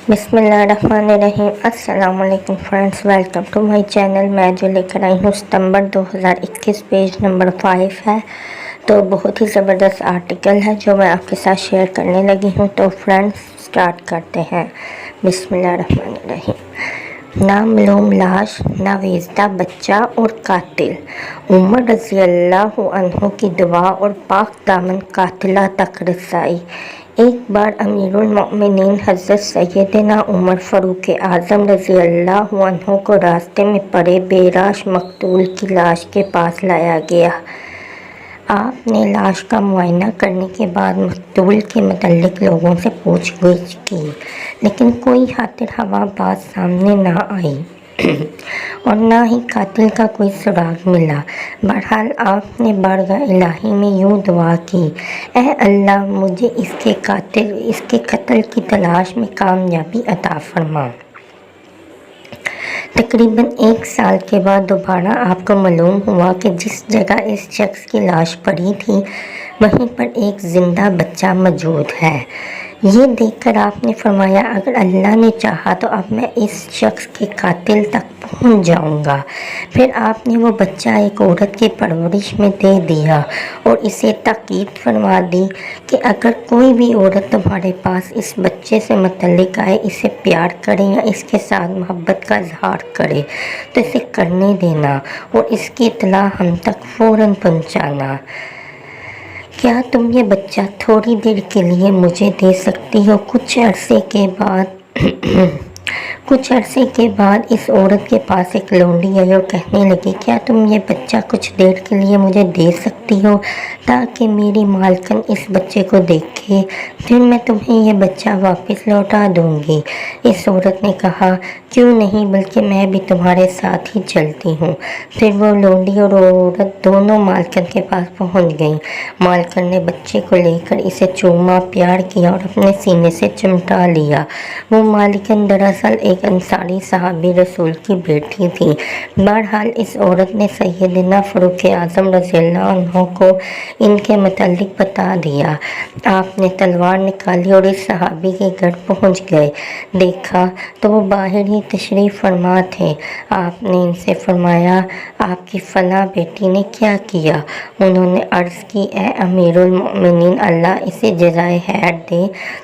بسم اللہ الرحمن الرحیم۔ السلام علیکم friends, welcome to my channel. میں جو لے کر آئی ہوں ستمبر 2021 پیج نمبر 5 ہے، تو بہت ہی زبردست آرٹیکل ہے جو میں آپ کے ساتھ شیئر کرنے لگی ہوں۔ تو فرینڈس سٹارٹ کرتے ہیں۔ بسم اللہ الرحمن الرحیم۔ نامعلوم لاش، ناویزدہ بچہ اور قاتل، عمر رضی اللہ عنہ کی دعا اور پاک دامن قاتلہ تک رسائی۔ ایک بار امیر المؤمنین حضرت سیدنا عمر فاروق اعظم رضی اللہ عنہ کو راستے میں پڑے بے راش مقتول کی لاش کے پاس لایا گیا۔ آپ نے لاش کا معائنہ کرنے کے بعد مقتول کے متعلق لوگوں سے پوچھ گچھ کی، لیکن کوئی خاطر خواہ بات سامنے نہ آئی اور نہ ہی قاتل کا کوئی سراغ ملا۔ بہرحال آپ نے بارگاہ الہی میں یوں دعا کی، اے اللہ، مجھے اس کے قتل کی تلاش میں کامیابی عطا فرما۔ تقریباً 1 سال کے بعد دوبارہ آپ کو معلوم ہوا کہ جس جگہ اس شخص کی لاش پڑی تھی وہیں پر ایک زندہ بچہ موجود ہے۔ یہ دیکھ کر آپ نے فرمایا، اگر اللہ نے چاہا تو اب میں اس شخص کے قاتل تک پہنچ جاؤں گا۔ پھر آپ نے وہ بچہ ایک عورت کی پرورش میں دے دیا اور اسے تاکید فرما دی کہ اگر کوئی بھی عورت تمہارے پاس اس بچے سے متعلق آئے، اسے پیار کرے یا اس کے ساتھ محبت کا اظہار کرے تو اسے کرنے دینا اور اس کی اطلاع ہم تک فوراً پہنچانا۔ کیا تم یہ بچہ تھوڑی دیر کے لیے مجھے دے سکتی ہو؟ کچھ عرصے کے بعد اس عورت کے پاس ایک لونڈی آئی اور کہنے لگی، کیا تم یہ بچہ کچھ دیر کے لیے مجھے دے سکتی ہو تاکہ میری مالکن اس بچے کو دیکھے، پھر میں تمہیں یہ بچہ واپس لوٹا دوں گی۔ اس عورت نے کہا، کیوں نہیں، بلکہ میں بھی تمہارے ساتھ ہی چلتی ہوں۔ پھر وہ لونڈی اور عورت دونوں مالکن کے پاس پہنچ گئیں۔ مالکن نے بچے کو لے کر اسے چوما، پیار کیا اور اپنے سینے سے چمٹا لیا۔ وہ مالکن دراصل ایک انصاری صحابی رسول کی بیٹی تھی۔ بہرحال اس عورت نے سیدنا فاروق اعظم رضی اللہ عنہ کو ان کے متعلق بتا دیا۔ آپ نے تلوار نکالی اور اس صحابی کے گھر پہنچ گئے۔ دیکھا تو وہ باہر ہی تشریف فرما تھے۔ آپ نے ان سے فرمایا، آپ کی فلاں بیٹی نے کیا کیا؟ انہوں نے عرض کی، اے امیر المؤمنین، اللہ اسے جزائے خیر دے،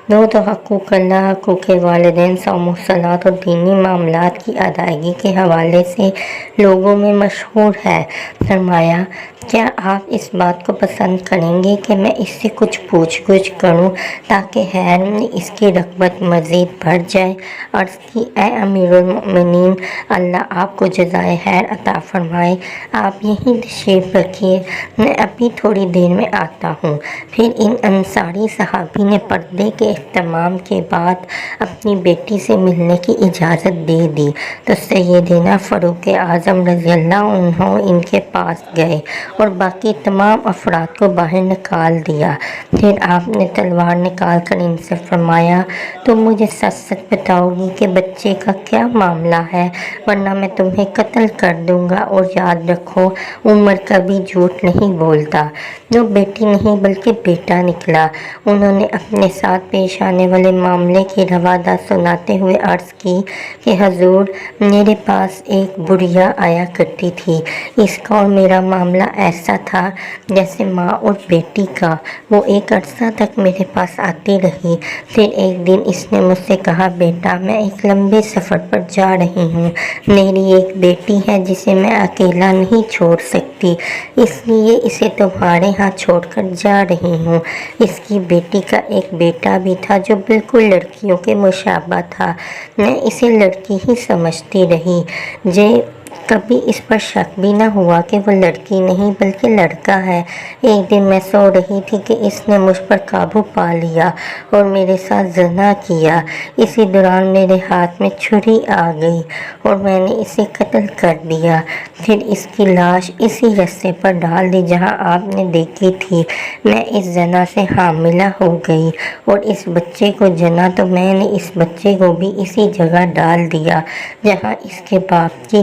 وہ تو حقوق اللہ، حقوق والدین، صوم و صلاۃ اور دینی معاملات کی ادائیگی کے حوالے سے لوگوں میں مشہور ہے۔ فرمایا، کیا آپ اس بات کو پسند کریں گے کہ میں اس سے کچھ پوچھ گچھ کروں تاکہ خیر میں اس کی رغبت مزید بڑھ جائے؟ عرض کی، اے امیر المؤمنین، اللہ آپ کو جزائے خیر عطا فرمائے، آپ یہیں تشریف رکھیے، میں ابھی تھوڑی دیر میں آتا ہوں۔ پھر ان انصاری صحابی نے پردے کے اہتمام کے بعد اپنی بیٹی سے ملنے کی اجازت دے دی تو سیدنا فاروق اعظم رضی اللہ عنہ ان کے پاس گئے اور باقی تمام افراد کو باہر نکال دیا۔ پھر آپ نے تلوار نکال کر ان سے فرمایا، تم مجھے سچ سچ بتاؤ گی کہ بچے کا کیا معاملہ ہے، ورنہ میں تمہیں قتل کر دوں گا، اور یاد رکھو، عمر کبھی جھوٹ نہیں بولتا۔ وہ بیٹی نہیں بلکہ بیٹا نکلا۔ انہوں نے اپنے ساتھ پیش آنے والے معاملے کی روایات سناتے ہوئے عرض کی کہ حضور، میرے پاس ایک بڑھیا آیا کرتی تھی، اس کا اور میرا معاملہ ایسا تھا جیسے ماں اور بیٹی کا۔ وہ ایک عرصہ تک میرے پاس آتی رہی، پھر ایک دن اس نے مجھ سے کہا، بیٹا، میں ایک لمبے سفر پر جا رہی ہوں، میری ایک بیٹی ہے جسے میں اکیلا نہیں چھوڑ سکتی، اس لیے اسے تمہارے ہاں چھوڑ کر جا رہی ہوں۔ اس کی بیٹی کا ایک بیٹا بھی تھا جو بالکل لڑکیوں کے مشابہ تھا، میں اسے لڑکی ہی سمجھتی رہی، کبھی اس پر شک بھی نہ ہوا کہ وہ لڑکی نہیں بلکہ لڑکا ہے۔ ایک دن میں سو رہی تھی کہ اس نے مجھ پر قابو پا لیا اور میرے ساتھ زنا کیا۔ اسی دوران میرے ہاتھ میں چھری آ گئی اور میں نے اسے قتل کر دیا، پھر اس کی لاش اسی رستے پر ڈال دی جہاں آپ نے دیکھی تھی۔ میں اس زنا سے حاملہ ہو گئی اور اس بچے کو جنا تو میں نے اس بچے کو بھی اسی جگہ ڈال دیا جہاں اس کے باپ کی